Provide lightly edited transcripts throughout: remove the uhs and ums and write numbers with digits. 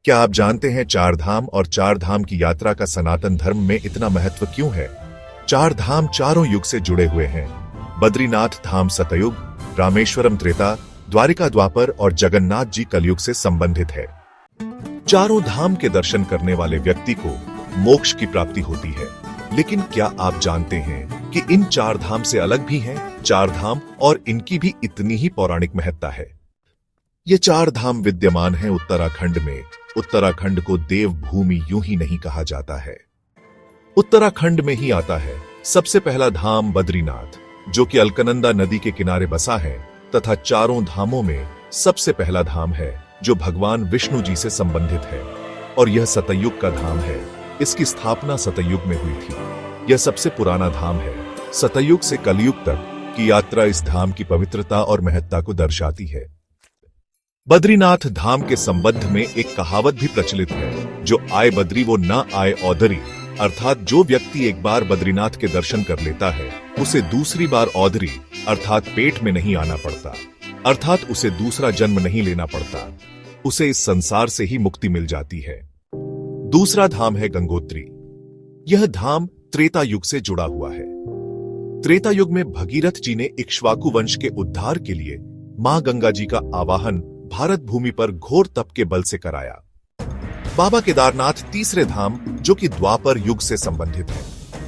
क्या आप जानते हैं चार धाम और चार धाम की यात्रा का सनातन धर्म में इतना महत्व क्यों है? चार धाम चारों युग से जुड़े हुए हैं। बद्रीनाथ धाम सतयुग, रामेश्वरम त्रेता, द्वारिका द्वापर और जगन्नाथ जी कलयुग से संबंधित है। चारों धाम के दर्शन करने वाले व्यक्ति को मोक्ष की प्राप्ति होती है। लेकिन क्या आप जानते हैं कि इन चार धाम से अलग भी हैं चार धाम और इनकी भी इतनी ही पौराणिक महत्ता है। ये चार धाम विद्यमान है उत्तराखंड में। उत्तराखंड को देवभूमि यूं ही नहीं कहा जाता है। उत्तराखंड में ही आता है सबसे पहला धाम बद्रीनाथ, जो कि अलकनंदा नदी के किनारे बसा है, तथा चारों धामों में सबसे पहला धाम है जो भगवान विष्णु जी से संबंधित है, और यह सतयुग का धाम है। इसकी स्थापना सतयुग में हुई थी। यह सबसे पुराना धाम है। सतयुग से कलयुग तक की यात्रा इस धाम की पवित्रता और महत्ता को दर्शाती है। बद्रीनाथ धाम के संबंध में एक कहावत भी प्रचलित है, जो आए बद्री वो ना आए औदरी, अर्थात जो व्यक्ति एक बार बद्रीनाथ के दर्शन कर लेता है उसे दूसरी बार औदरी अर्थात पेट में नहीं आना पड़ता, अर्थात उसे दूसरा जन्म नहीं लेना पड़ता। उसे इस संसार से ही मुक्ति मिल जाती है। दूसरा धाम है गंगोत्री। यह धाम त्रेता युग से जुड़ा हुआ है। त्रेता युग में भगीरथ जी ने इक्ष्वाकु वंश के उद्धार के लिए मां गंगा जी का आवाहन भारत भूमि पर घोर तप के बल से कराया। बाबा केदारनाथ तीसरे धाम, जो कि द्वापर युग से संबंधित है।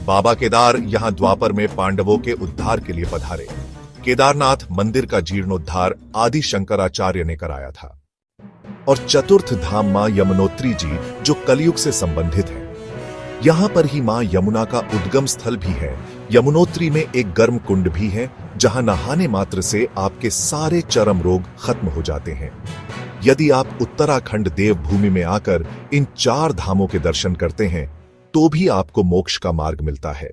बाबा केदार यहां द्वापर में पांडवों के उद्धार के लिए पधारे। केदारनाथ मंदिर का जीर्णोद्धार आदि शंकराचार्य ने कराया था। और चतुर्थ धाम मां यमुनोत्री जी, जो कलयुग से संबंधित है। यहां पर ही मां यमुना का उद्गम स्थल भी है। यमुनोत्री में एक गर्म कुंड भी है, जहां नहाने मात्र से आपके सारे चरम रोग खत्म हो जाते हैं। यदि आप उत्तराखंड देवभूमि में आकर इन चार धामों के दर्शन करते हैं, तो भी आपको मोक्ष का मार्ग मिलता है।